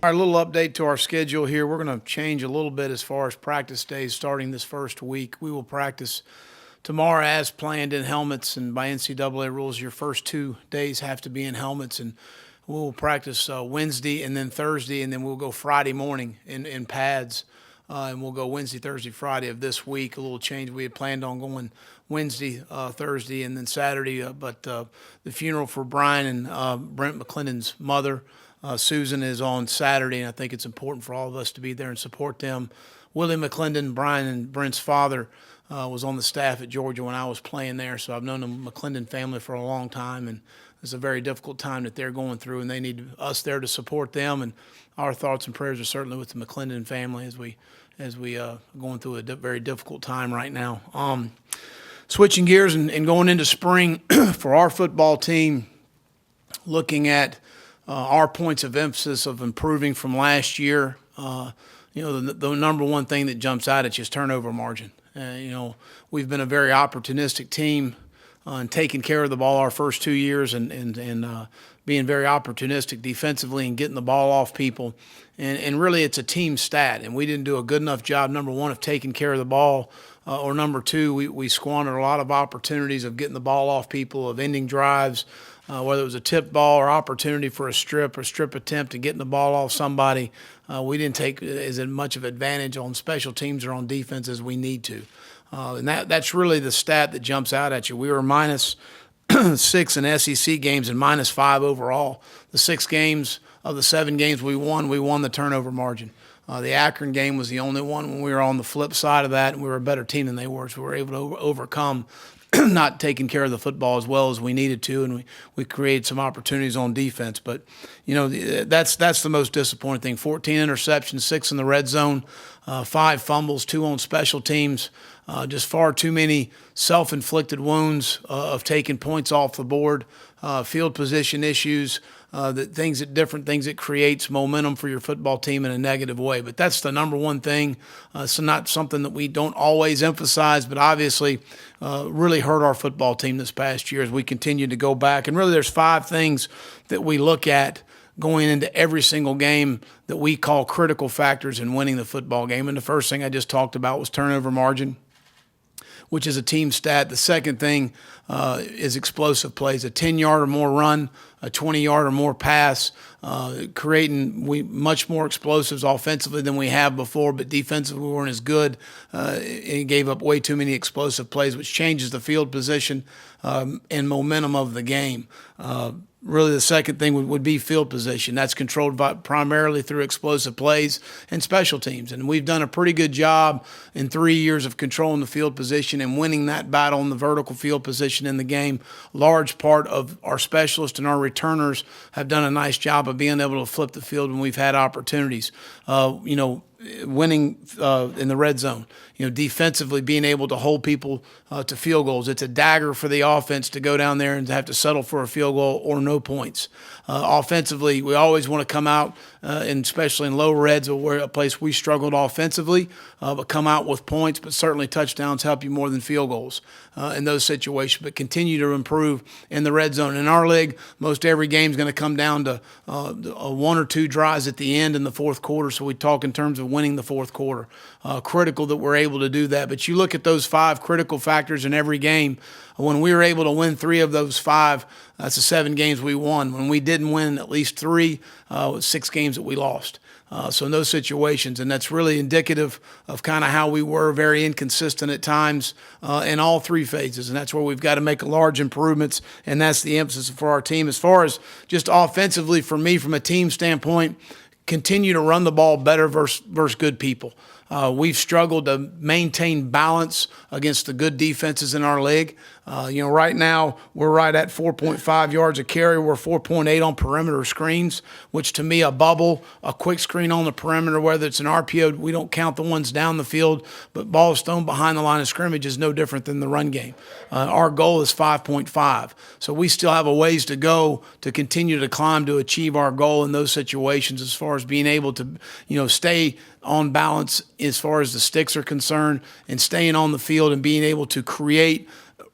Our little update to our schedule here. We're going to change a little bit as far as practice days starting this first week. We will practice tomorrow as planned in helmets, and by NCAA rules, your first 2 days have to be in helmets. And we'll practice Wednesday and then Thursday, and then we'll go Friday morning in pads. And we'll go Wednesday, Thursday, Friday of this week. A little change. We had planned on going Wednesday, Thursday, and then Saturday. But the funeral for Brian and Brent Mcclellan's mother, Susan, is on Saturday, and I think it's important for all of us to be there and support them. Willie McClellan, Brian and Brent's father, was on the staff at Georgia when I was playing there, so I've known the McClellan family for a long time, and it's a very difficult time that they're going through, and they need us there to support them. And our thoughts and prayers are certainly with the McClellan family as we going through a very difficult time right now. Switching gears and going into spring for our football team, looking at our points of emphasis of improving from last year. The number one thing that jumps out at you is turnover margin. We've been a very opportunistic team and taking care of the ball our first 2 years and being very opportunistic defensively and getting the ball off people. And really it's a team stat, and we didn't do a good enough job, number one, of taking care of the ball, or number two, we squandered a lot of opportunities of getting the ball off people, of ending drives, whether it was a tip ball or opportunity for a strip attempt and getting the ball off somebody. We didn't take as much of advantage on special teams or on defense as we need to. And that's really the stat that jumps out at you. We were minus 6 in SEC games and minus 5 overall. The 6 games of the 7 games we won the turnover margin. The Akron game was the only one when we were on the flip side of that, and we were a better team than they were, so we were able to overcome not taking care of the football as well as we needed to, and we created some opportunities on defense. But, that's the most disappointing thing. 14 interceptions, 6 in the red zone, 5 fumbles, 2 on special teams. Just far too many self-inflicted wounds of taking points off the board, field position issues, different things that creates momentum for your football team in a negative way. But that's the number one thing. So not something that we don't always emphasize, but obviously really hurt our football team this past year as we continue to go back. And really there's 5 things that we look at going into every single game that we call critical factors in winning the football game. And the first thing I just talked about was turnover margin, which is a team stat. The second thing is explosive plays, a 10-yard or more run, a 20-yard or more pass, creating much more explosives offensively than we have before, but defensively we weren't as good. It gave up way too many explosive plays, which changes the field position and momentum of the game. Really, the second thing would be field position. That's controlled primarily through explosive plays and special teams. And we've done a pretty good job in 3 years of controlling the field position and winning that battle in the vertical field position in the game. Large part of our specialists and our returners have done a nice job of being able to flip the field when we've had opportunities. Winning in the red zone, defensively being able to hold people to field goals. It's a dagger for the offense to go down there and have to settle for a field goal or no points. Offensively, we always want to come out, and especially in low reds, where a place we struggled offensively, but come out with points. But certainly touchdowns help you more than field goals in those situations. But continue to improve in the red zone. In our league, most every game is going to come down to 1 or 2 drives at the end in the fourth quarter. So we talk in terms of winning the fourth quarter. Critical that we're able to do that. But you look at those 5 critical factors in every game. When we were able to win 3 of those 5, that's the 7 games we won. When we didn't win at least 3, it was 6 games that we lost. So in those situations, and that's really indicative of kind of how we were, very inconsistent at times in all 3 phases, and that's where we've got to make large improvements, and that's the emphasis for our team. As far as just offensively, for me, from a team standpoint, continue to run the ball better versus good people. We've struggled to maintain balance against the good defenses in our league. Right now we're right at 4.5 yards a carry. We're 4.8 on perimeter screens, which to me, a bubble, a quick screen on the perimeter, whether it's an RPO, we don't count the ones down the field, but balls thrown behind the line of scrimmage is no different than the run game. Our goal is 5.5. So we still have a ways to go to continue to climb to achieve our goal in those situations as far as being able to, stay on balance as far as the sticks are concerned and staying on the field and being able to create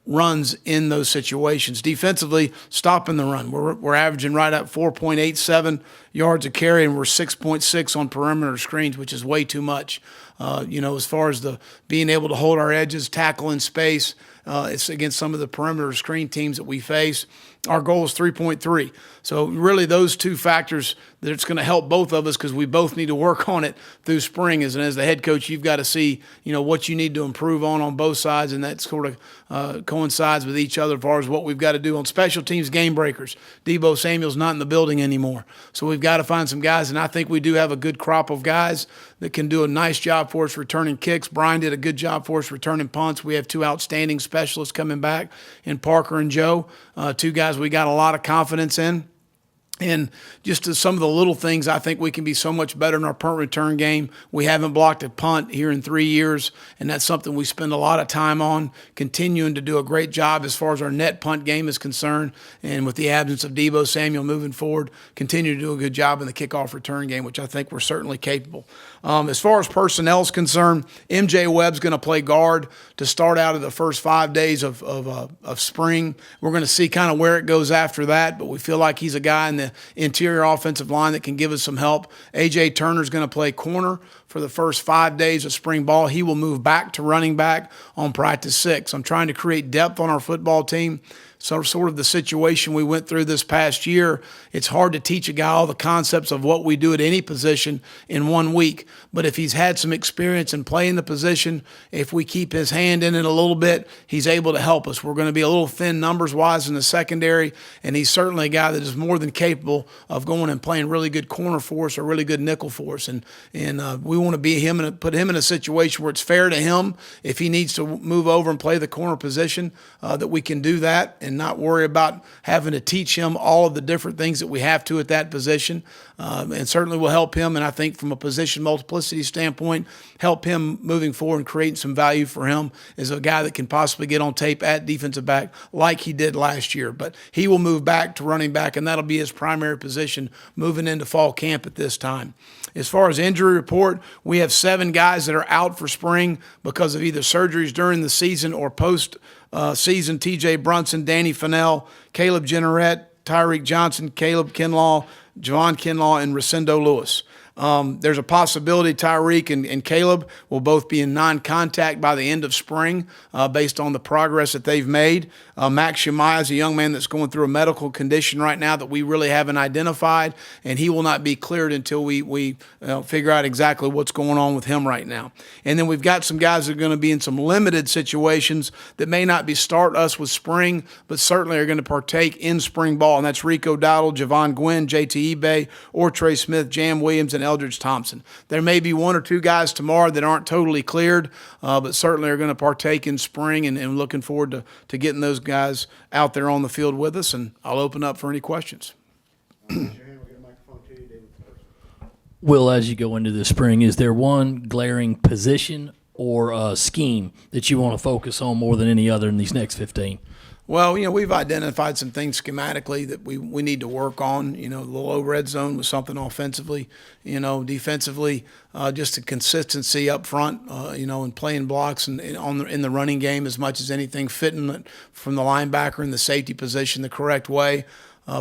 runs in those situations. Defensively, stopping the run. We're averaging right at 4.87 yards a carry, and we're 6.6 on perimeter screens, which is way too much. As far as the being able to hold our edges, tackle in space, it's against some of the perimeter screen teams that we face. Our goal is 3.3. So really those two factors that it's going to help both of us, because we both need to work on it through spring. And as the head coach, you've got to see, what you need to improve on both sides, and that sort of coincides with each other as far as what we've got to do on special teams, game breakers. Debo Samuel's not in the building anymore. So we've got to find some guys, and I think we do have a good crop of guys that can do a nice job for us returning kicks. Brian did a good job for us returning punts. We have two outstanding specialists coming back in Parker and Joe, two guys we got a lot of confidence in. And just to some of the little things, I think we can be so much better in our punt return game. We haven't blocked a punt here in 3 years, and that's something we spend a lot of time on, continuing to do a great job as far as our net punt game is concerned. And with the absence of Debo Samuel moving forward, continue to do a good job in the kickoff return game, which I think we're certainly capable. As far as personnel is concerned, MJ Webb's going to play guard to start out of the first 5 days of spring. We're going to see kind of where it goes after that, but we feel like he's a guy in the interior offensive line that can give us some help. A.J. Turner's going to play corner for the first 5 days of spring ball. He will move back to running back on practice 6. I'm trying to create depth on our football team. So sort of the situation we went through this past year, it's hard to teach a guy all the concepts of what we do at any position in 1 week. But if he's had some experience in playing the position, if we keep his hand in it a little bit, he's able to help us. We're going to be a little thin numbers-wise in the secondary, and he's certainly a guy that is more than capable of going and playing really good corner for us or really good nickel for us. And we want to be him and put him in a situation where it's fair to him if he needs to move over and play the corner position, that we can do that and not worry about having to teach him all of the different things that we have to at that position. And certainly will help him, and I think from a position multiplicity standpoint, help him moving forward and creating some value for him as a guy that can possibly get on tape at defensive back like he did last year. But he will move back to running back, and that'll be his primary position moving into fall camp at this time. As far as injury report, we have 7 guys that are out for spring because of either surgeries during the season or post-season. T.J. Brunson, Danny Fennell, Caleb Jenneret, Tyreek Johnson, Caleb Kinlaw, Javon Kinlaw, and Rosendo Lewis. There's a possibility Tyreek and Caleb will both be in non-contact by the end of spring based on the progress that they've made. Max Shemaiah is a young man that's going through a medical condition right now that we really haven't identified, and he will not be cleared until we figure out exactly what's going on with him right now. And then we've got some guys that are going to be in some limited situations that may not be start us with spring, but certainly are going to partake in spring ball, and that's Rico Dowdle, Javon Gwynn, J.T. Ebay, or Trey Smith, Jam Williams, and Eldridge Thompson. There may be 1 or 2 guys tomorrow that aren't totally cleared, but certainly are going to partake in spring, and looking forward to getting those guys out there on the field with us, and I'll open up for any questions. Will, as you go into the spring, is there one glaring position or a scheme that you want to focus on more than any other in these next 15? Well, we've identified some things schematically that we need to work on. The low red zone was something offensively. Defensively, just the consistency up front, and playing blocks and in the running game as much as anything, fitting it from the linebacker in the safety position the correct way.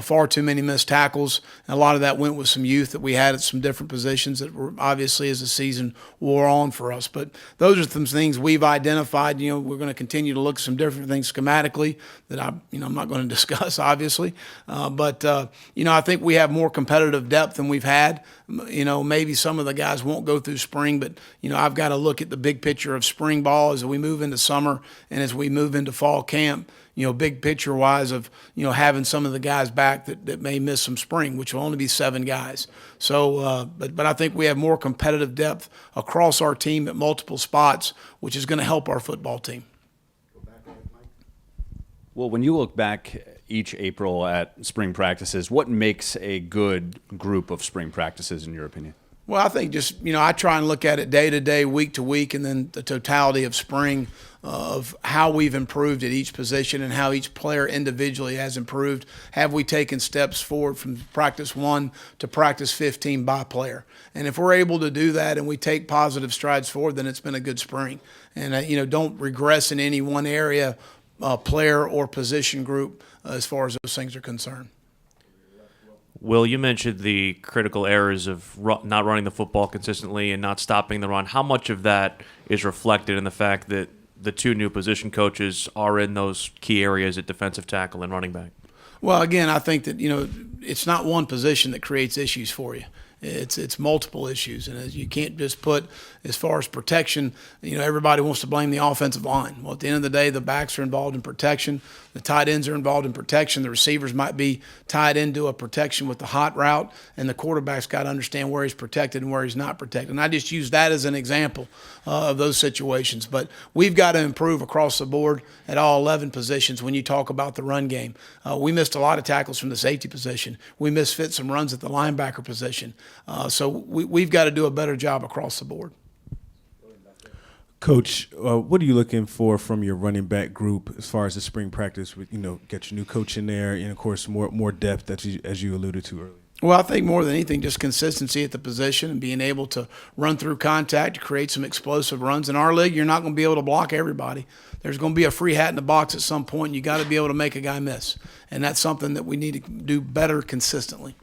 Far too many missed tackles. And a lot of that went with some youth that we had at some different positions that were obviously as the season wore on for us. But those are some things we've identified. We're going to continue to look at some different things schematically that I'm not going to discuss, obviously. But I think we have more competitive depth than we've had. Maybe some of the guys won't go through spring, but, I've got to look at the big picture of spring ball as we move into summer and as we move into fall camp. Big picture wise of, having some of the guys back that may miss some spring, which will only be 7 guys. So, but I think we have more competitive depth across our team at multiple spots, which is going to help our football team. Well, when you look back each April at spring practices, what makes a good group of spring practices in your opinion? Well, I think just, I try and look at it day to day, week to week, and then the totality of spring of how we've improved at each position and how each player individually has improved. Have we taken steps forward from practice 1 to practice 15 by player? And if we're able to do that and we take positive strides forward, then it's been a good spring. And, don't regress in any one area player or position group as far as those things are concerned. Will, you mentioned the critical errors of not running the football consistently and not stopping the run. How much of that is reflected in the fact that the two new position coaches are in those key areas at defensive tackle and running back? Well, again, I think that, it's not one position that creates issues for you. It's multiple issues, and you can't just put, as far as protection, everybody wants to blame the offensive line. Well, at the end of the day, the backs are involved in protection, the tight ends are involved in protection, the receivers might be tied into a protection with the hot route, and the quarterback's got to understand where he's protected and where he's not protected. And I just use that as an example of those situations. But we've got to improve across the board at all 11 positions when you talk about the run game. We missed a lot of tackles from the safety position. We misfit some runs at the linebacker position. So we've got to do a better job across the board. Coach, what are you looking for from your running back group as far as the spring practice? With get your new coach in there, and of course more depth as you alluded to earlier. Well, I think more than anything, just consistency at the position and being able to run through contact, create some explosive runs. In our league, you're not going to be able to block everybody. There's going to be a free hat in the box at some point, and you got to be able to make a guy miss, and that's something that we need to do better consistently.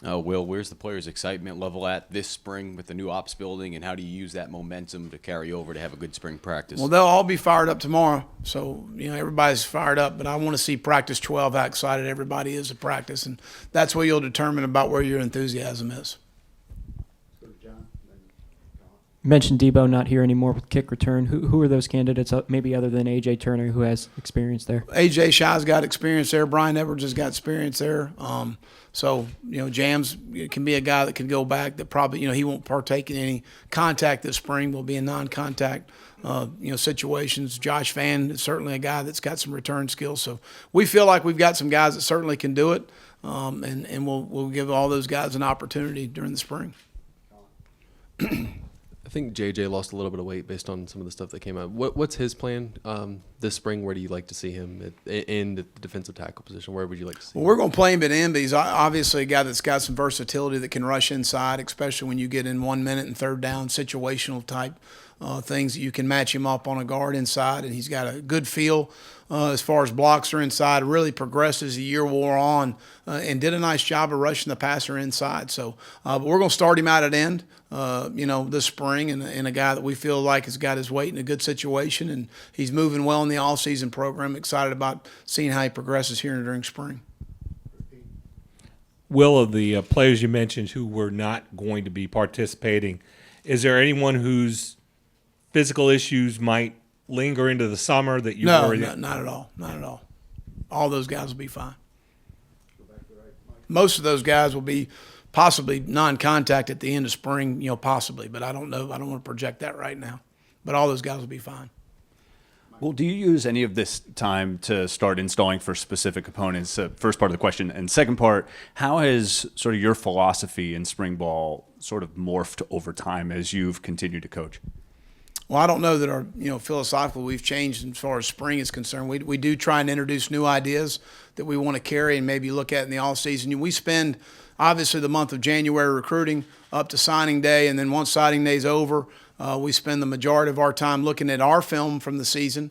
Will, where's the players' excitement level at this spring with the new ops building, and how do you use that momentum to carry over to have a good spring practice? Well, they'll all be fired up tomorrow, so everybody's fired up. But I want to see practice 12 how excited everybody is at practice, and that's what you'll determine about where your enthusiasm is. You mentioned Debo not here anymore with kick return. Who are those candidates, maybe other than A.J. Turner, who has experience there? A.J. Shaw's got experience there. Brian Edwards has got experience there. So, Jams can be a guy that can go back that probably, he won't partake in any contact this spring. Will be in non-contact, situations. Josh Fan is certainly a guy that's got some return skills. So we feel like we've got some guys that certainly can do it, and we'll give all those guys an opportunity during the spring. I think JJ lost a little bit of weight based on some of the stuff that came out. What's his plan this spring? Where do you like to see him in the defensive tackle position? Where would you like to see him? Well, we're going to play him at end, but he's obviously a guy that's got some versatility that can rush inside, especially when you get in 1 minute and third down situational type things that you can match him up on a guard inside, and he's got a good feel as far as blocks are inside. Really progressed as the year wore on and did a nice job of rushing the passer inside. So but we're going to start him out at end, this spring, and a guy that we feel like has got his weight in a good situation, and he's moving well in the all-season program. Excited about seeing how he progresses here during spring. Will, of the players you mentioned who were not going to be participating, is there anyone whose physical issues might linger into the summer that you worry? No, not at all. Not at all. All those guys will be fine. Most of those guys will be possibly non-contact at the end of spring, possibly, but I don't know. I don't want to project that right now. But all those guys will be fine. Well, do you use any of this time to start installing for specific opponents? First part of the question. And second part, how has sort of your philosophy in spring ball sort of morphed over time as you've continued to coach? Well, I don't know that our, philosophically we've changed as far as spring is concerned. We do try and introduce new ideas that we want to carry and maybe look at in the off season. We spend obviously the month of January recruiting up to signing day, and then once signing day is over, we spend the majority of our time looking at our film from the season,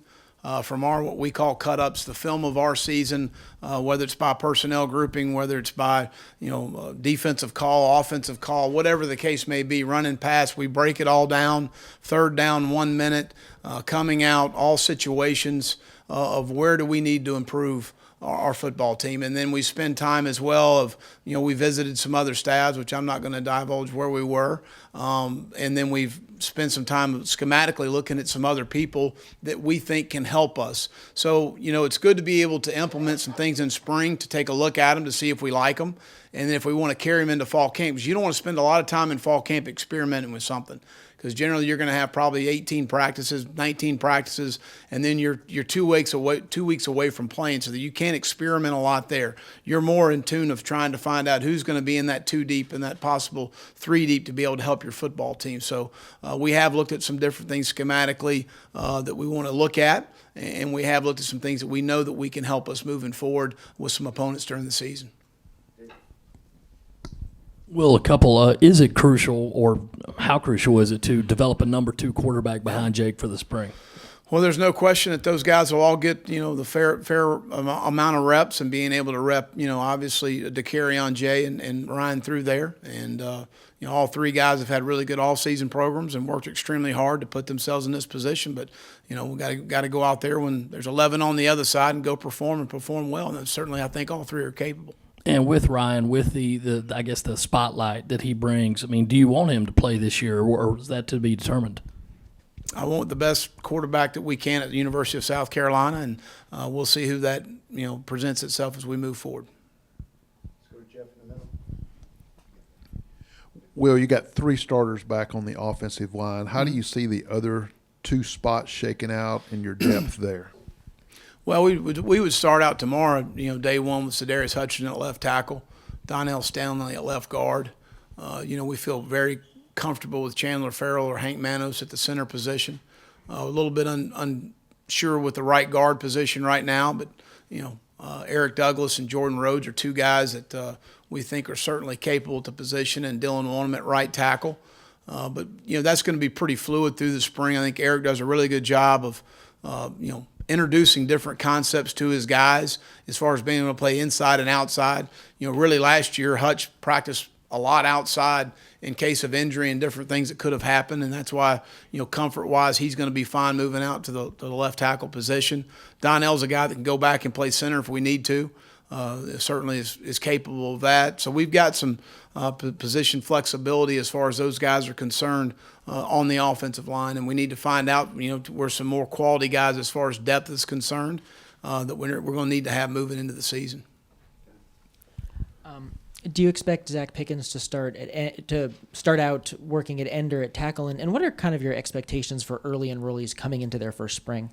from our what we call cut-ups, the film of our season, whether it's by personnel grouping, whether it's by defensive call, offensive call, whatever the case may be, running pass. We break it all down, third down, 1 minute, coming out, all situations of where do we need to improve our football team. And then we spend time as well of, we visited some other staffs, which I'm not going to divulge where we were. And then we've spent some time schematically looking at some other people that we think can help us. So, it's good to be able to implement some things in spring, to take a look at them, to see if we like them. And then if we want to carry them into fall camp, because you don't want to spend a lot of time in fall camp experimenting with something. Because generally you're going to have probably 18 practices, 19 practices, and then you're 2 weeks away from playing, so that you can't experiment a lot there. You're more in tune of trying to find out who's going to be in that 2 deep and that possible 3 deep to be able to help your football team. So we have looked at some different things schematically that we want to look at, and we have looked at some things that we know that we can help us moving forward with some opponents during the season. Will, is it crucial, or how crucial is it to develop a number 2 quarterback behind Jake for the spring? Well, there's no question that those guys will all get, the fair amount of reps and being able to rep, obviously DeCarrion, Jay, and Ryan through there. And, all three guys have had really good all-season programs and worked extremely hard to put themselves in this position. But, we got to go out there when there's 11 on the other side and go perform and perform well. And certainly I think all three are capable. And with Ryan, with the I guess the spotlight that he brings, I mean, do you want him to play this year, or is that to be determined? I want the best quarterback that we can at the University of South Carolina, and we'll see who that presents itself as we move forward. Let's go to Jeff in the middle. Will, you got 3 starters back on the offensive line. How do you see the other 2 spots shaking out in your depth there? Well, we would start out tomorrow, day one with Sedarius Hutchinson at left tackle, Donnell Stanley at left guard. We feel very comfortable with Chandler Farrell or Hank Manos at the center position. A little bit unsure with the right guard position right now, but, Eric Douglas and Jordan Rhodes are 2 guys that we think are certainly capable at the position, and Dylan Wanham at right tackle. But that's going to be pretty fluid through the spring. I think Eric does a really good job of, introducing different concepts to his guys as far as being able to play inside and outside. Really last year, Hutch practiced a lot outside in case of injury and different things that could have happened, and that's why, comfort-wise, he's going to be fine moving out to the left tackle position. Donnell's a guy that can go back and play center if we need to. Certainly is capable of that. So we've got some position flexibility as far as those guys are concerned on the offensive line, and we need to find out, where some more quality guys as far as depth is concerned that we're going to need to have moving into the season. Do you expect Zach Pickens to start out working at end or at tackle, and what are kind of your expectations for early enrollees coming into their first spring?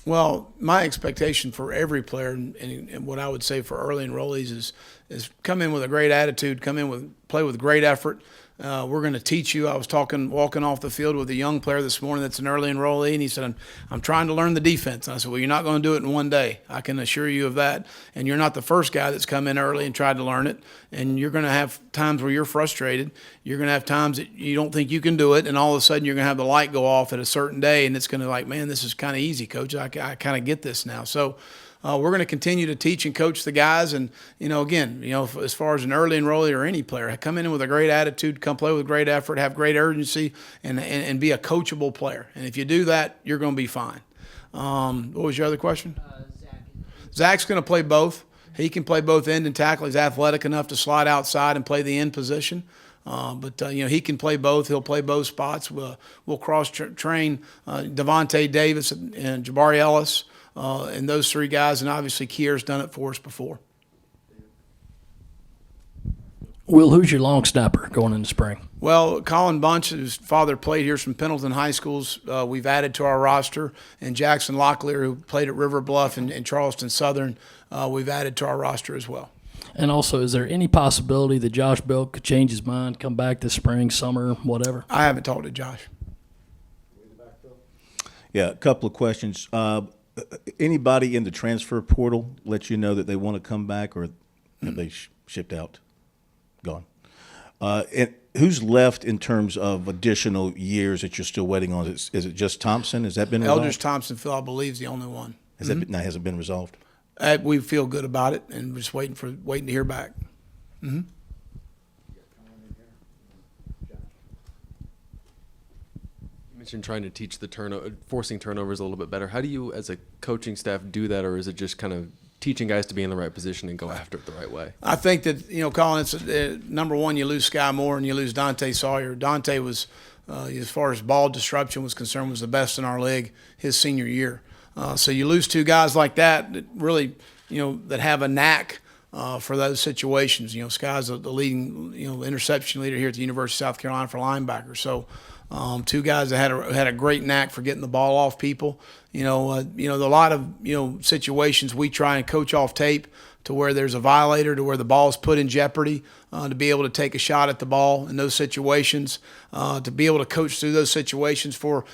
Well, my expectation for every player, and what I would say for early enrollees is come in with a great attitude, play with great effort. We're going to teach you. I was walking off the field with a young player this morning that's an early enrollee, and he said, I'm trying to learn the defense. And I said, well, you're not going to do it in one day. I can assure you of that. And you're not the first guy that's come in early and tried to learn it. And you're going to have times where you're frustrated. You're going to have times that you don't think you can do it, and all of a sudden you're going to have the light go off at a certain day, and it's going to like, man, this is kind of easy, Coach. I kind of get this now. So we're going to continue to teach and coach the guys. And, again, as far as an early enrollee or any player, come in with a great attitude, come play with great effort, have great urgency, and be a coachable player. And if you do that, you're going to be fine. What was your other question? Zach's going to play both. He can play both end and tackle. He's athletic enough to slide outside and play the end position. But he can play both. He'll play both spots. We'll cross-train Devontae Davis and Jabari Ellis. And those 3 guys, and obviously Kier's done it for us before. Will, who's your long snapper going into spring? Well, Colin Bunch, whose father played here from Pendleton High Schools, we've added to our roster. And Jackson Locklear, who played at River Bluff and Charleston Southern, we've added to our roster as well. And also, is there any possibility that Josh Bell could change his mind, come back this spring, summer, whatever? I haven't talked to Josh. Yeah, a couple of questions. Anybody in the transfer portal let you know that they want to come back, or have they shipped out, gone? And who's left in terms of additional years that you're still waiting on? Is it just Thompson? Has that been resolved? Eldridge Thompson, Phil, I believe, is the only one. Has that been, now, has it been resolved? We feel good about it, and we're just waiting to hear back. Mm-hmm. Mentioned trying to teach forcing turnovers a little bit better. How do you, as a coaching staff, do that, or is it just kind of teaching guys to be in the right position and go after it the right way? I think that, Colin, it's number one, you lose Sky Moore and you lose Dante Sawyer. Dante was, as far as ball disruption was concerned, was the best in our league his senior year. So you lose 2 guys like that really, that have a knack for those situations. Sky's the leading, interception leader here at the University of South Carolina for linebackers. So 2 guys that had a great knack for getting the ball off people. A lot of situations we try and coach off tape to where there's a violator, to where the ball is put in jeopardy, to be able to take a shot at the ball in those situations, to be able to coach through those situations for,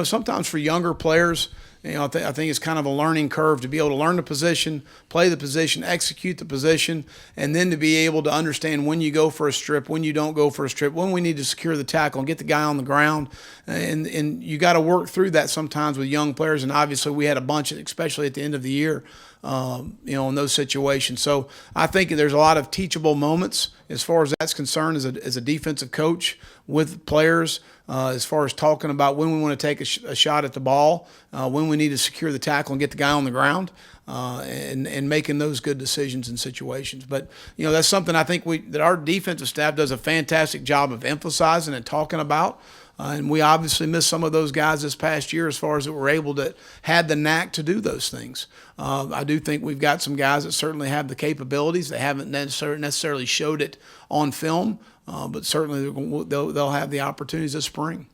sometimes for younger players. I think it's kind of a learning curve to be able to learn the position, play the position, execute the position, and then to be able to understand when you go for a strip, when you don't go for a strip, when we need to secure the tackle and get the guy on the ground. And you got to work through that sometimes with young players. And obviously we had a bunch, especially at the end of the year, in those situations. So I think there's a lot of teachable moments as far as that's concerned as a defensive coach with players, as far as talking about when we want to take a shot at the ball, when we need to secure the tackle and get the guy on the ground, and making those good decisions in situations. But, that's something I think that our defensive staff does a fantastic job of emphasizing and talking about. And we obviously missed some of those guys this past year as far as that were able to had the knack to do those things. I do think we've got some guys that certainly have the capabilities. They haven't necessarily showed it on film, but certainly they'll have the opportunities this spring.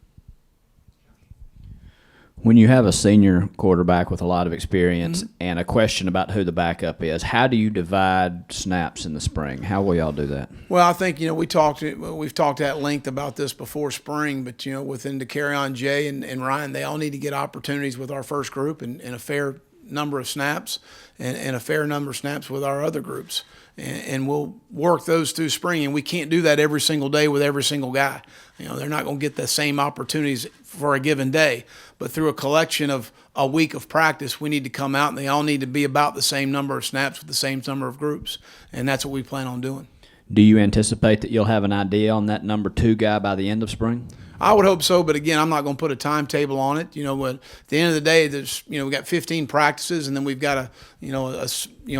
When you have a senior quarterback with a lot of experience and a question about who the backup is, how do you divide snaps in the spring? How will y'all do that? Well, I think we've talked at length about this before spring, but within DeCarrion, Jay, and Ryan, they all need to get opportunities with our first group and a fair number of snaps and a fair number of snaps with our other groups. And we'll work those through spring, and we can't do that every single day with every single guy. They're not going to get the same opportunities for a given day. But through a collection of a week of practice, we need to come out, and they all need to be about the same number of snaps with the same number of groups. And that's what we plan on doing. Do you anticipate that you'll have an idea on that number 2 guy by the end of spring? I would hope so, but again, I'm not going to put a timetable on it. At the end of the day, there's we got 15 practices, and then we've got a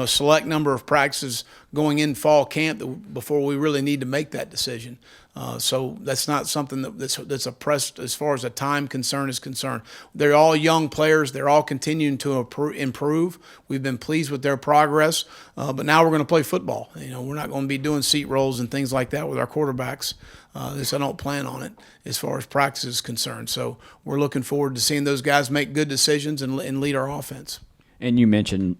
select number of practices going in fall camp before we really need to make that decision. So that's not something that's oppressed as far as a time concern is concerned. They're all young players. They're all continuing to improve. We've been pleased with their progress, but now we're going to play football. We're not going to be doing seat rolls and things like that with our quarterbacks. I don't plan on it as far as practice is concerned. So we're looking forward to seeing those guys make good decisions and lead our offense. And you mentioned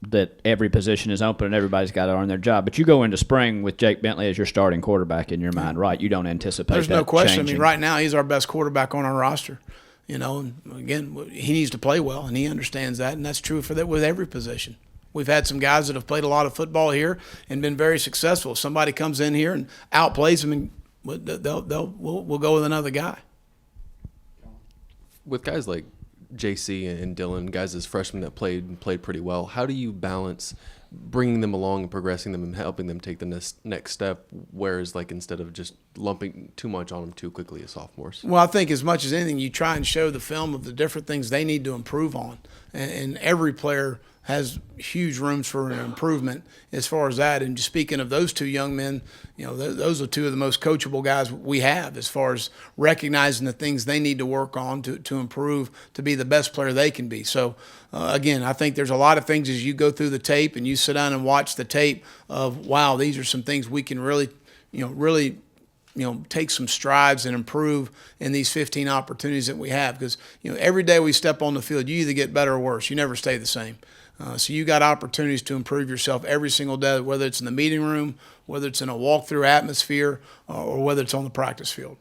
that every position is open and everybody's got to earn their job. But you go into spring with Jake Bentley as your starting quarterback in your mind, right? You don't anticipate There's that no question. changing. Right now he's our best quarterback on our roster. And again, he needs to play well, and he understands that, and that's true with every position. We've had some guys that have played a lot of football here and been very successful. If somebody comes in here and outplays them, and we'll go with another guy. With guys like JC and Dylan, guys as freshmen that played pretty well, how do you balance bringing them along and progressing them and helping them take the next step, whereas instead of just lumping too much on them too quickly as sophomores? Well, I think as much as anything, you try and show the film of the different things they need to improve on, and every player has huge rooms for an improvement as far as that. And just speaking of those two young men, those are two of the most coachable guys we have as far as recognizing the things they need to work on to improve, to be the best player they can be. So, again, I think there's a lot of things as you go through the tape and you sit down and watch the tape of, wow, these are some things we can really take some strides and improve in these 15 opportunities that we have. Because, every day we step on the field, you either get better or worse. You never stay the same. So you got opportunities to improve yourself every single day, whether it's in the meeting room, whether it's in a walkthrough atmosphere, or whether it's on the practice field.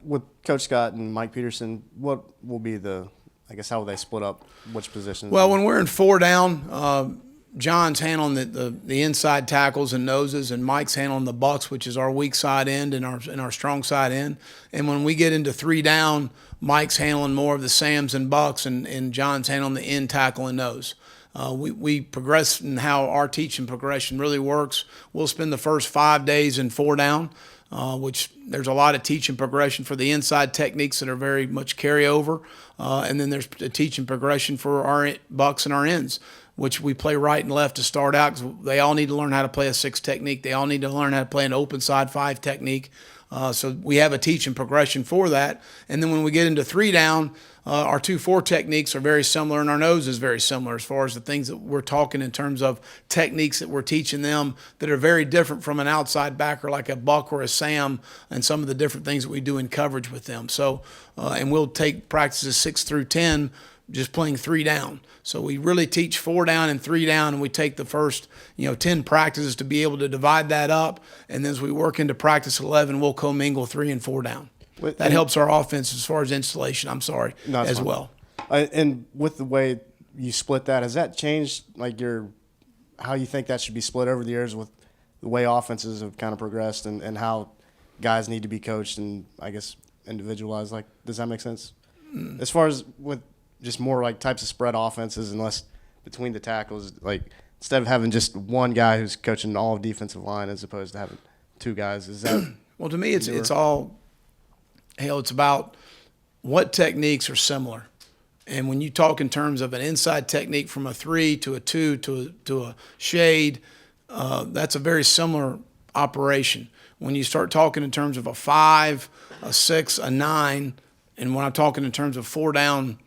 With Coach Scott and Mike Peterson, what will be how will they split up which positions? Well, when we're in 4 down, John's handling the inside tackles and noses, and Mike's handling the bucks, which is our weak side end and our strong side end. And when we get into 3 down, Mike's handling more of the Sams and bucks, and John's handling the end tackle and nose. We progress in how our teaching progression really works. We'll spend the first 5 days in 4 down, which there's a lot of teaching progression for the inside techniques that are very much carryover. And then there's a teaching progression for our bucks and our ends, which we play right and left to start out, because they all need to learn how to play a 6 technique. They all need to learn how to play an open side 5 technique. So we have a teaching progression for that. And then when we get into 3 down, our 2-4 techniques are very similar, and our nose is very similar as far as the things that we're talking in terms of techniques that we're teaching them that are very different from an outside backer like a buck or a Sam, and some of the different things that we do in coverage with them. So, and we'll take practices 6 through 10 just playing 3 down. So we really teach 4 down and 3 down, and we take the first 10 practices to be able to divide that up. And then as we work into practice 11, we'll commingle 3 and 4 down. That helps our offense as far as installation, as well. And with the way you split that, has that changed like how you think that should be split over the years with the way offenses have kind of progressed and how guys need to be coached and I guess individualized? Like, does that make sense? As far as with just more like types of spread offenses and less between the tackles, like instead of having just one guy who's coaching all of defensive line as opposed to having two guys, is that? Well, to me, it's all, hell, it's about what techniques are similar. And when you talk in terms of an inside technique from a 3 to a 2 to a shade, that's a very similar operation. When you start talking in terms of a 5, a 6, a 9, and when I'm talking in terms of 4-down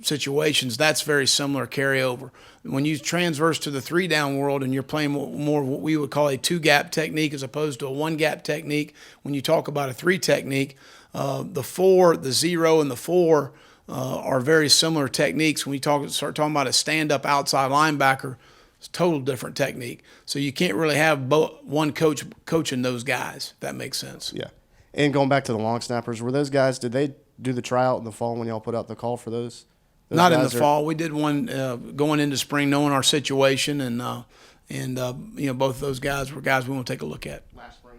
situations, that's very similar carryover. When you transverse to the 3-down world and you're playing more what we would call a 2-gap technique as opposed to a 1-gap technique, when you talk about a 3 technique, the 4, the 0, and the 4 are very similar techniques. When you start talking about a stand-up outside linebacker, it's a total different technique. So you can't really have one coach coaching those guys, if that makes sense. Yeah. And going back to the long snappers, were those guys, did they do the tryout in the fall when y'all put out the call for those? Not in the fall. We did one going into spring, knowing our situation, and both of those guys were guys we want to take a look at. Last spring?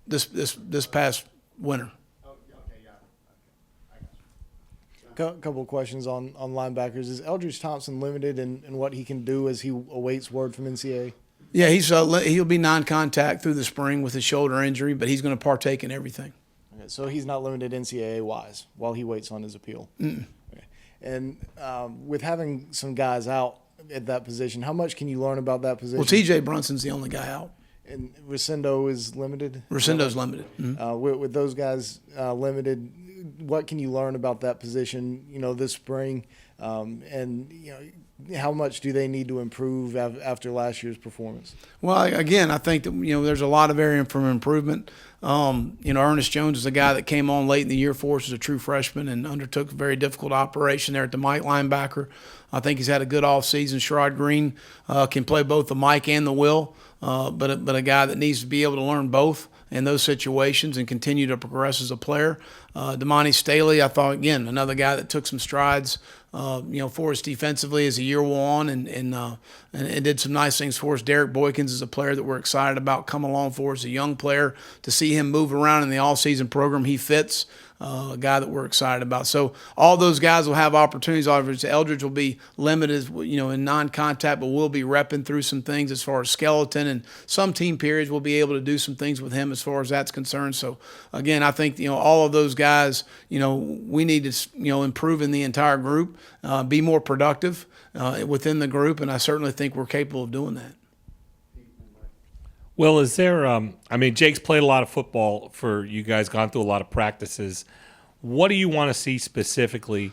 This past winter. Couple of questions on linebackers. Is Eldridge Thompson limited in what he can do as he awaits word from NCAA? Yeah, he'll be non-contact through the spring with his shoulder injury, but he's going to partake in everything. Okay, so he's not limited NCAA-wise while he waits on his appeal? Mm-mm. Okay. And with having some guys out at that position, how much can you learn about that position? Well, T.J. Brunson's the only guy out. And Rosendo is limited? Rosendo's limited. Mm-hmm. With those guys limited, what can you learn about that position, this spring? How much do they need to improve after last year's performance? Well, again, I think that, there's a lot of area for improvement. Ernest Jones is a guy that came on late in the year for us as a true freshman and undertook a very difficult operation there at the Mike linebacker. I think he's had a good offseason. Sherrod Green can play both the Mike and the Will, but a guy that needs to be able to learn both in those situations and continue to progress as a player. Damani Staley, I thought, again, another guy that took some strides, for us defensively as the year wore on and did some nice things for us. Derek Boykins is a player that we're excited about coming along for us, a young player. To see him move around in the all-season program, he fits. A guy that we're excited about. So all those guys will have opportunities. Obviously, Eldridge will be limited, in non-contact, but we'll be repping through some things as far as skeleton, and some team periods we'll be able to do some things with him as far as that's concerned. So again, I think all of those guys, we need to improve in the entire group, be more productive within the group, and I certainly think we're capable of doing that. Well, is there Jake's played a lot of football for you guys, gone through a lot of practices. What do you want to see specifically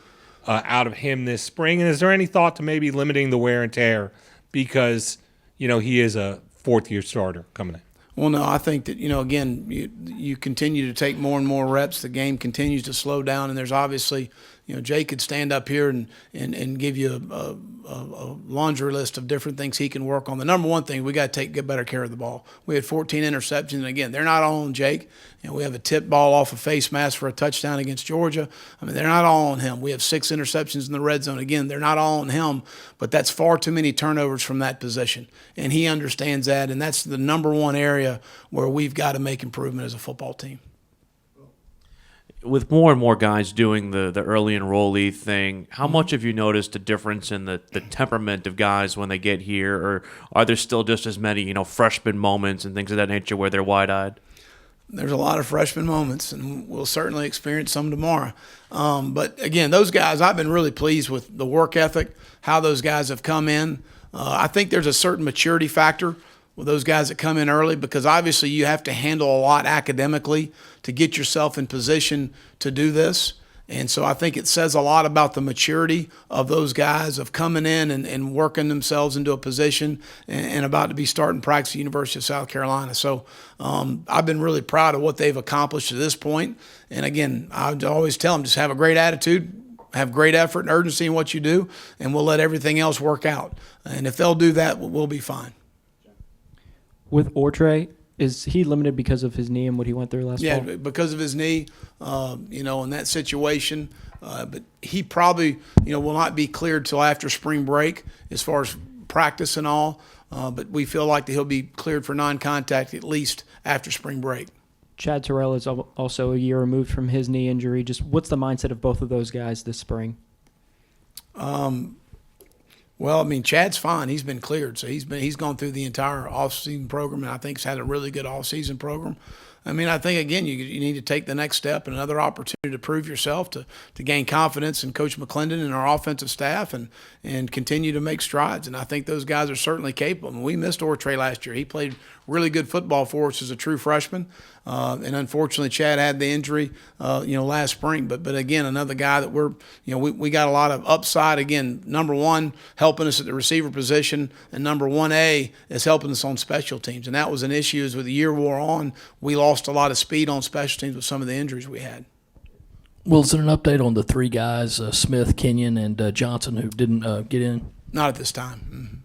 out of him this spring? And is there any thought to maybe limiting the wear and tear because, he is a fourth-year starter coming in? Well, no, I think that, again, you continue to take more and more reps. The game continues to slow down, and there's obviously, Jake could stand up here and give you a laundry list of different things he can work on. The number one thing, we got to get better care of the ball. We had 14 interceptions, and again, they're not all on Jake. We have a tip ball off a face mask for a touchdown against Georgia. They're not all on him. We have 6 interceptions in the red zone. Again, they're not all on him, but that's far too many turnovers from that position, and he understands that, and that's the number one area where we've got to make improvement as a football team. With more and more guys doing the early enrollee thing, how much have you noticed a difference in the temperament of guys when they get here, or are there still just as many freshman moments and things of that nature where they're wide-eyed? There's a lot of freshman moments, and we'll certainly experience some tomorrow. But again, those guys, I've been really pleased with the work ethic, how those guys have come in. I think there's a certain maturity factor with those guys that come in early, because obviously you have to handle a lot academically to get yourself in position to do this. And so I think it says a lot about the maturity of those guys of coming in and working themselves into a position and about to be starting practice at the University of South Carolina. So I've been really proud of what they've accomplished to this point. And again, I always tell them, just have a great attitude, have great effort and urgency in what you do, and we'll let everything else work out. And if they'll do that, we'll be fine. With Ortre, is he limited because of his knee and what he went through last fall? Yeah, because of his knee, in that situation, But he probably, will not be cleared till after spring break as far as practice and all. But we feel like that he'll be cleared for non-contact at least after spring break. Chad Terrell is also a year removed from his knee injury. Just what's the mindset of both of those guys this spring? Well, I mean, Chad's fine. He's been cleared, so he's gone through the entire off-season program, and I think he's had a really good off-season program. I mean, I think, again, you need to take the next step and another opportunity to prove yourself, to gain confidence in Coach Mcclellan and our offensive staff and continue to make strides. And I think those guys are certainly capable. I mean, we missed Ortre last year. He played really good football for us as a true freshman. And unfortunately, Chad had the injury, last spring. But again, another guy that we got a lot of upside. Again, number one, helping us at the receiver position, and number 1A is helping us on special teams. And that was an issue as with the year wore on. We lost a lot of speed on special teams with some of the injuries we had. Will, is there an update on the three guys, Smith, Kenyon, and Johnson, who didn't get in? Not at this time. Mm-hmm.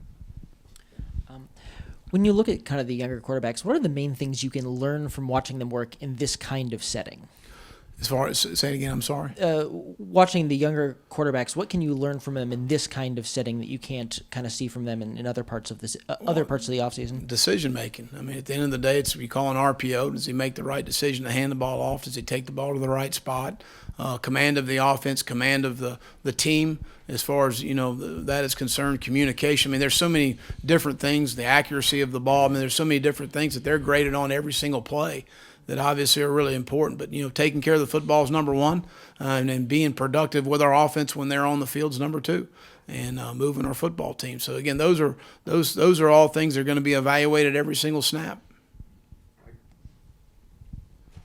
When you look at kind of the younger quarterbacks, what are the main things you can learn from watching them work in this kind of setting? As far as, say it again, I'm sorry. Watching the younger quarterbacks, what can you learn from them in this kind of setting that you can't kind of see from them in other parts of this, other parts of the offseason? Decision making. I mean, at the end of the day, it's we call an RPO. Does he make the right decision to hand the ball off? Does he take the ball to the right spot? Command of the offense, command of the team. As far as that is concerned, communication. I mean, there's so many different things. The accuracy of the ball. I mean, there's so many different things that they're graded on every single play that obviously are really important. But taking care of the football is number one, and then being productive with our offense when they're on the field is number two, and moving our football team. So again, those are all things that are going to be evaluated every single snap.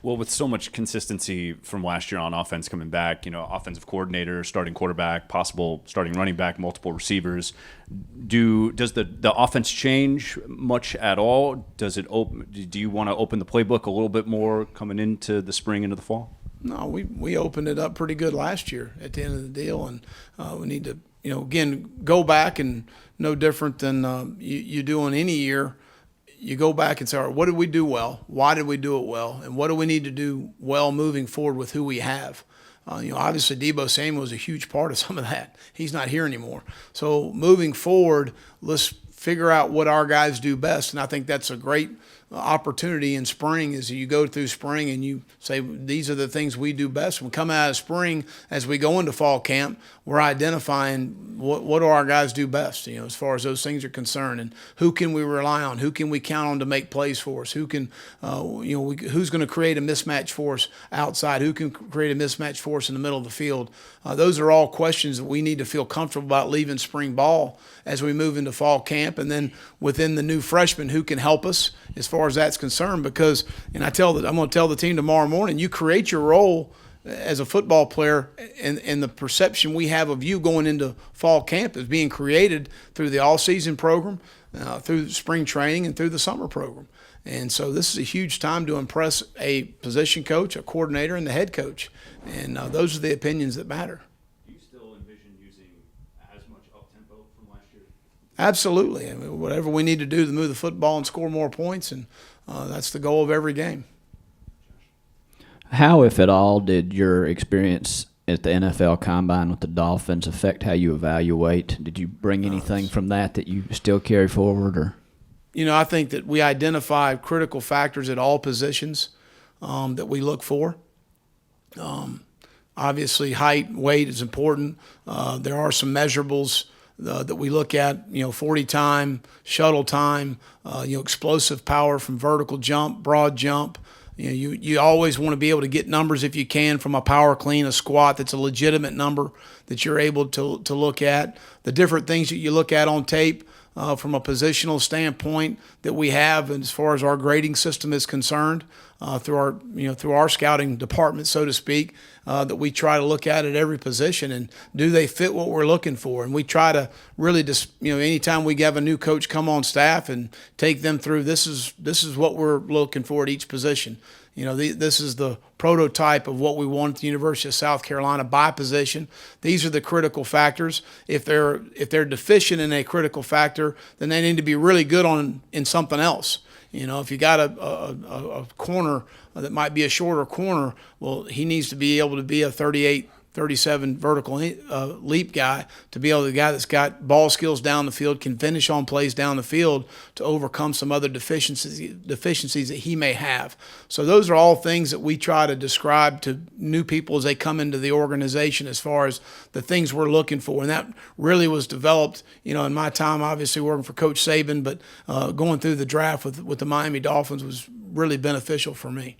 Well, with so much consistency from last year on offense coming back, offensive coordinator, starting quarterback, possible starting running back, multiple receivers, does the offense change much at all? Does it do you want to open the playbook a little bit more coming into the spring, into the fall? No, we opened it up pretty good last year at the end of the deal, and we need to again go back, and no different than you do in any year. You go back and say, all right, what did we do well? Why did we do it well? And what do we need to do well moving forward with who we have? Obviously Deebo Samuel was a huge part of some of that. He's not here anymore. So moving forward, let's figure out what our guys do best. And I think that's a great opportunity in spring, is you go through spring and you say, these are the things we do best. When we come out of spring, as we go into fall camp, we're identifying what do our guys do best, as far as those things are concerned, and who can we rely on, who can we count on to make plays for us, who can, who's going to create a mismatch for us outside, who can create a mismatch for us in the middle of the field. Those are all questions that we need to feel comfortable about leaving spring ball as we move into fall camp, and then within the new freshmen, who can help us as far as that's concerned. Because, and I'm going to tell the team tomorrow morning, you create your role as a football player, and the perception we have of you going into fall camp is being created through the all-season program, through spring training, and through the summer program. And so this is a huge time to impress a position coach, a coordinator, and the head coach. And those are the opinions that matter. Do you still envision using as much up-tempo from last year? Absolutely. I mean, whatever we need to do to move the football and score more points, and that's the goal of every game. How, if at all, did your experience at the NFL Combine with the Dolphins affect how you evaluate? Did you bring anything from that you still carry forward? Or I think that we identify critical factors at all positions that we look for. Obviously, height, weight is important. There are some measurables that we look at, 40 time, shuttle time, explosive power from vertical jump, broad jump. You always want to be able to get numbers if you can from a power clean, a squat that's a legitimate number that you're able to look at. The different things that you look at on tape from a positional standpoint that we have, and as far as our grading system is concerned, through our scouting department, so to speak, that we try to look at every position, and do they fit what we're looking for? And we try to really just, anytime we have a new coach come on staff and take them through, this is what we're looking for at each position. This is the prototype of what we want at the University of South Carolina by position. These are the critical factors. If they're deficient in a critical factor, then they need to be really good in something else. If you got a corner that might be a shorter corner, well, he needs to be able to be a 38 37 vertical leap guy to be able to, the guy that's got ball skills down the field, can finish on plays down the field to overcome some other deficiencies that he may have. So those are all things that we try to describe to new people as they come into the organization as far as the things we're looking for. And that really was developed, in my time, obviously working for Coach Saban, but going through the draft with the Miami Dolphins was really beneficial for me.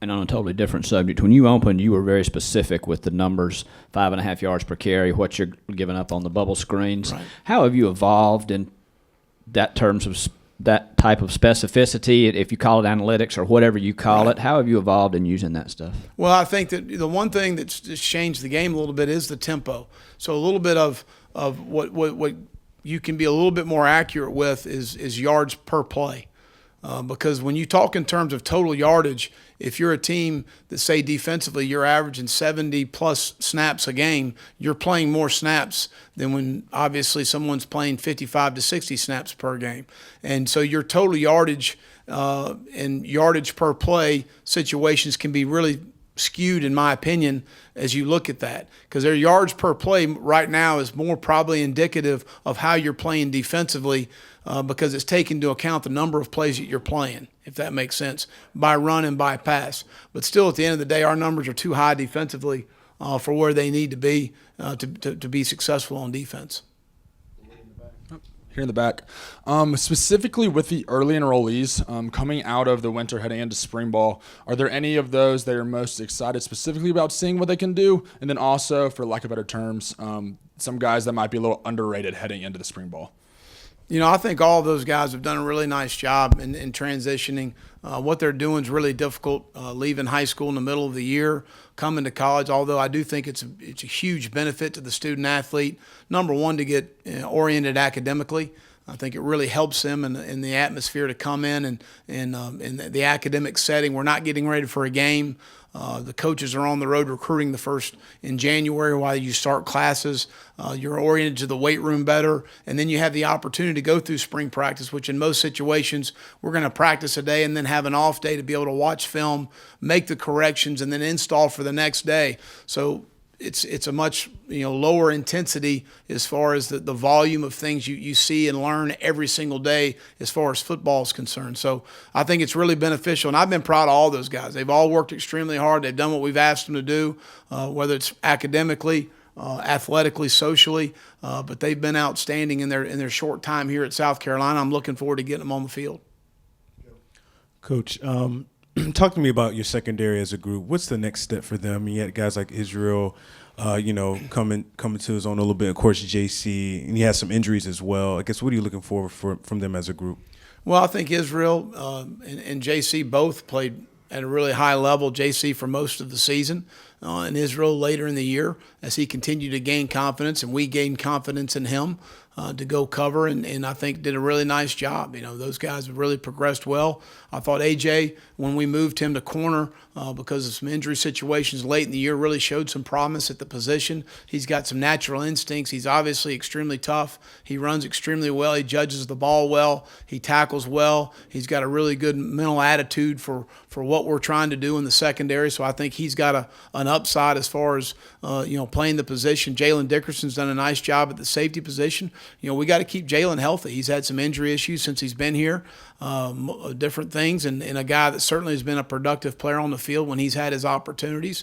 And on a totally different subject, when you opened, you were very specific with the numbers, 5.5 yards per carry, what you're giving up on the bubble screens. Right. How have you evolved in that terms of that type of specificity, if you call it analytics or whatever you call it? How have you evolved in using that stuff? Well, I think that the one thing that's just changed the game a little bit is the tempo. So a little bit of what you can be a little bit more accurate with is yards per play. Because when you talk in terms of total yardage, if you're a team that, say, defensively, you're averaging 70-plus snaps a game, you're playing more snaps than when, obviously, someone's playing 55 to 60 snaps per game. And so your total yardage and yardage per play situations can be really skewed, in my opinion, as you look at that, because their yards per play right now is more probably indicative of how you're playing defensively, because it's taking into account the number of plays that you're playing, if that makes sense, by run and by pass. But still, at the end of the day, our numbers are too high defensively for where they need to be to be successful on defense. Here in the back. Specifically with the early enrollees coming out of the winter heading into spring ball, are there any of those that are most excited specifically about seeing what they can do? And then also, for lack of better terms, some guys that might be a little underrated heading into the spring ball? I think all of those guys have done a really nice job in transitioning. What they're doing is really difficult, leaving high school in the middle of the year, coming to college, although I do think it's a huge benefit to the student athlete. Number one, to get oriented academically. I think it really helps them in the atmosphere to come in the academic setting. We're not getting ready for a game. The coaches are on the road recruiting in January while you start classes. You're oriented to the weight room better, and then you have the opportunity to go through spring practice, which in most situations we're going to practice a day and then have an off day to be able to watch film, make the corrections, and then install for the next day. So it's a much lower intensity as far as the volume of things you see and learn every single day as far as football is concerned. So I think it's really beneficial, and I've been proud of all those guys. They've all worked extremely hard. They've done what we've asked them to do, whether it's academically, athletically, socially, but they've been outstanding in their short time here at South Carolina. I'm looking forward to getting them on the field. Coach, talk to me about your secondary as a group. What's the next step for them? You had guys like Israel, coming to his own a little bit. Of course, JC, and he has some injuries as well. I guess, what are you looking for from them as a group? Well, I think Israel and JC both played at a really high level. JC for most of the season, and Israel later in the year as he continued to gain confidence, and we gained confidence in him to go cover, and I think did a really nice job. Those guys have really progressed well. I thought AJ, when we moved him to corner because of some injury situations late in the year, really showed some promise at the position. He's got some natural instincts. He's obviously extremely tough. He runs extremely well. He judges the ball well. He tackles well. He's got a really good mental attitude for what we're trying to do in the secondary. So I think he's got an upside as far as playing the position. Jalen Dickerson's done a nice job at the safety position. We got to keep Jalen healthy. He's had some injury issues since he's been here, different things, and a guy that certainly has been a productive player on the field when he's had his opportunities.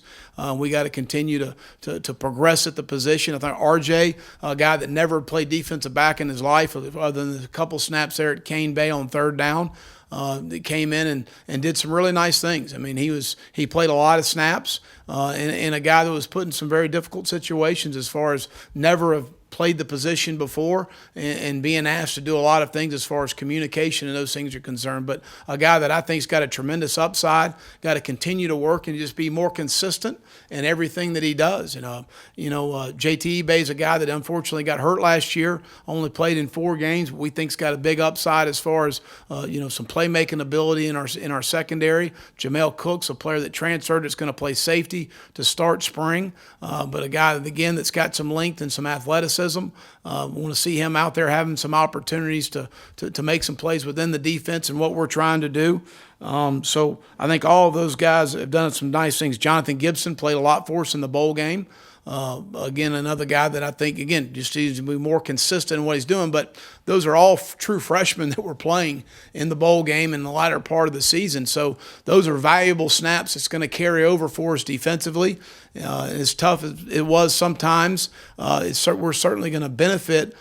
We got to continue to progress at the position. I think RJ, a guy that never played defensive back in his life, other than a couple snaps there at Cane Bay on third down, that came in and did some really nice things. I mean, he played a lot of snaps, and a guy that was put in some very difficult situations as far as never have played the position before and being asked to do a lot of things as far as communication and those things are concerned. But a guy that I think's got a tremendous upside, got to continue to work and just be more consistent in everything that he does. JT Ebay's a guy that unfortunately got hurt last year, only played in 4 games. We think's got a big upside as far as some playmaking ability in our secondary. Jamel Cook's a player that transferred that's going to play safety to start spring, but a guy that, again, that's got some length and some athleticism. athleticism. We want to see him out there having some opportunities to make some plays within the defense and what we're trying to do. So I think all of those guys have done some nice things. Jonathan Gibson played a lot for us in the bowl game. Again, another guy that I think, again, just needs to be more consistent in what he's doing. But those are all true freshmen that were playing in the bowl game in the latter part of the season. So those are valuable snaps. It's going to carry over for us defensively. As tough as it was sometimes, we're certainly going to benefit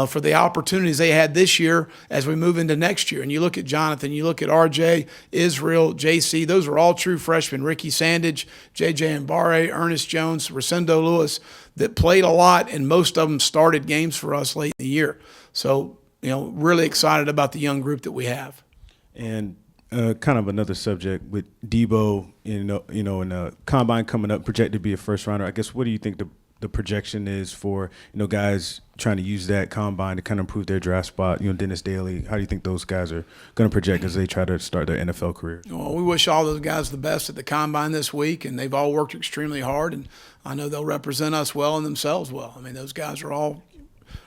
for the opportunities they had this year as we move into next year. And you look at Jonathan, you look at RJ, Israel, JC, those are all true freshmen. Ricky Sandage, JJ Mbare, Ernest Jones, Rosendo Lewis, that played a lot, and most of them started games for us late in the year. So, really excited about the young group that we have. And kind of another subject with Debo, in the combine coming up, projected to be a first rounder. I guess, what do you think the projection is for guys trying to use that combine to kind of improve their draft spot? Dennis Daly, how do you think those guys are going to project as they try to start their NFL career? Well, we wish all those guys the best at the combine this week, and they've all worked extremely hard, and I know they'll represent us well and themselves well. I mean, those guys are all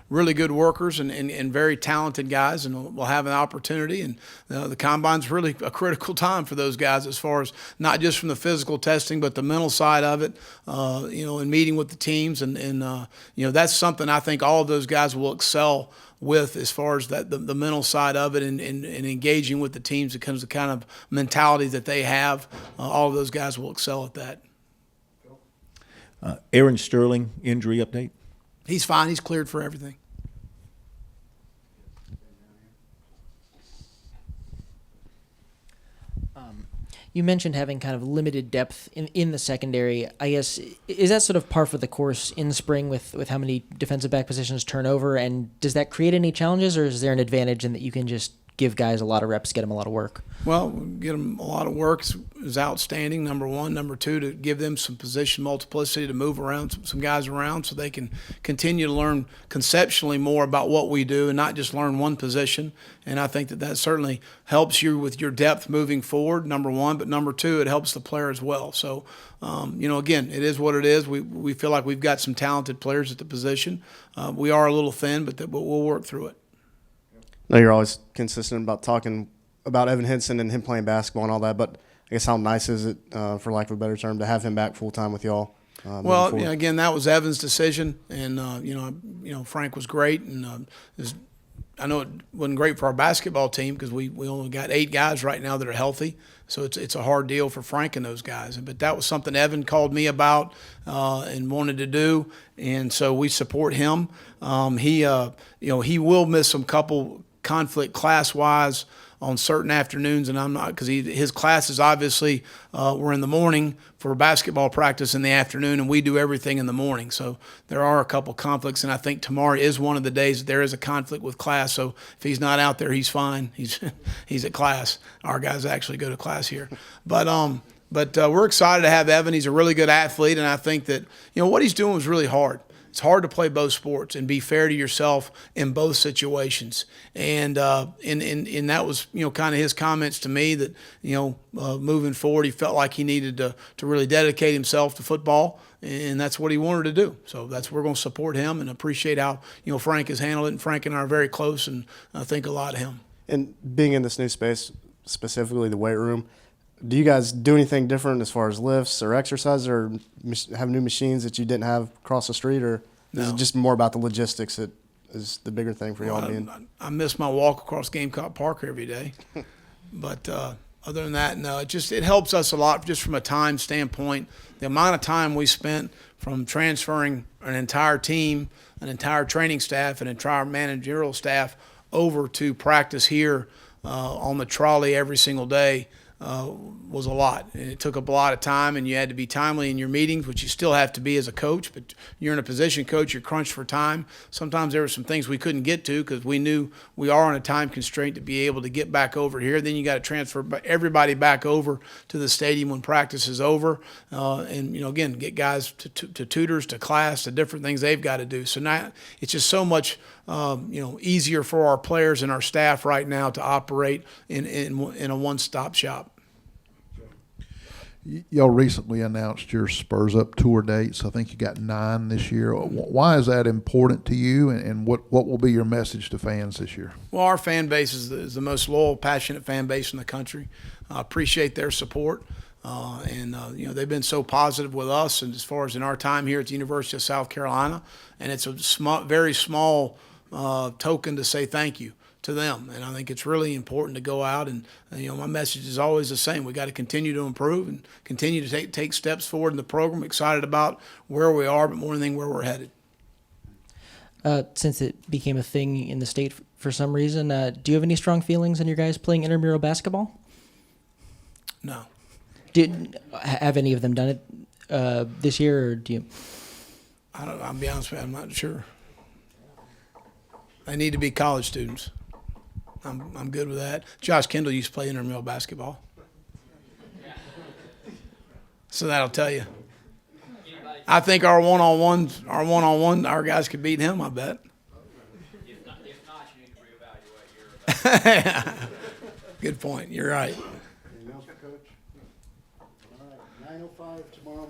really good workers and very talented guys, and will have an opportunity. And the combine's really a critical time for those guys, as far as not just from the physical testing, but the mental side of it. And meeting with the teams, and that's something I think all of those guys will excel with, as far as that the mental side of it, and engaging with the teams. It comes the kind of mentality that they have. All of those guys will excel at that. Aaron Sterling injury update. He's fine. He's cleared for everything. You mentioned having kind of limited depth in the secondary. I guess, is that sort of par for the course in spring with how many defensive back positions turn over? And does that create any challenges, or is there an advantage in that you can just give guys a lot of reps, get them a lot of work? Well, get them a lot of work is outstanding, number one. Number two, to give them some position multiplicity, to move around some guys around, so they can continue to learn conceptually more about what we do and not just learn one position. And I think that certainly helps you with your depth moving forward, number one. But number two, it helps the player as well. So, again, it is what it is. We feel like we've got some talented players at the position. We are a little thin, but we'll work through it. No, you're always consistent about talking about Evan Henson and him playing basketball and all that, but I guess how nice is it, for lack of a better term, to have him back full-time with y'all? Well, again, that was Evan's decision, and, Frank was great, and I know it wasn't great for our basketball team, because we only got 8 guys right now that are healthy, so it's a hard deal for Frank and those guys. But that was something Evan called me about and wanted to do, and so we support him. He will miss some couple conflict class-wise on certain afternoons, and I'm not, because his classes obviously were in the morning for basketball practice in the afternoon, and we do everything in the morning. So there are a couple conflicts, and I think tomorrow is one of the days that there is a conflict with class. So if he's not out there, he's fine. He's at class. Our guys actually go to class here, but we're excited to have Evan. He's a really good athlete, and I think that what he's doing was really hard. It's hard to play both sports and be fair to yourself in both situations. And that was, kind of his comments to me, that, moving forward, he felt like he needed to really dedicate himself to football, and that's what he wanted to do. So we're going to support him and appreciate how, Frank has handled it. And Frank and I are very close, and I think a lot of him. And being in this new space, specifically the weight room, do you guys do anything different as far as lifts or exercise, or have new machines that you didn't have across the street, or is it just more about the logistics that is the bigger thing for y'all? I miss my walk across Gamecock Park every day. But other than that, no, it helps us a lot just from a time standpoint. The amount of time we spent from transferring an entire team, an entire training staff, an entire managerial staff over to practice here on the trolley every single day was a lot. And it took up a lot of time, and you had to be timely in your meetings, which you still have to be as a coach, but you're in a position, coach, you're crunched for time. Sometimes there were some things we couldn't get to because we knew we are on a time constraint to be able to get back over here. Then you got to transfer everybody back over to the stadium when practice is over, and again, get guys to tutors, to class, to different things they've got to do. So now it's just so much easier for our players and our staff right now to operate in a one-stop shop. Y'all recently announced your Spurs Up tour dates. I think you got 9 this year. Why is that important to you, and what will be your message to fans this year? Well, our fan base is the most loyal, passionate fan base in the country. I appreciate their support. They've been so positive with us, and as far as in our time here at the University of South Carolina, and it's a very small token to say thank you to them. And I think it's really important to go out and my message is always the same. We got to continue to improve and continue to take steps forward in the program. Excited about where we are, but more than anything, where we're headed. Since it became a thing in the state for some reason, do you have any strong feelings on your guys playing intramural basketball? No. Have any of them done it this year, or do you? I'll be honest with you, I'm not sure. They need to be college students. I'm good with that. Josh Kendall used to play intramural basketball. So that'll tell you. I think our one-on-one, our guys could beat him, I bet. If not, you need to reevaluate your Good point. You're right. Anything else, Coach? All right, 9:05 tomorrow morning.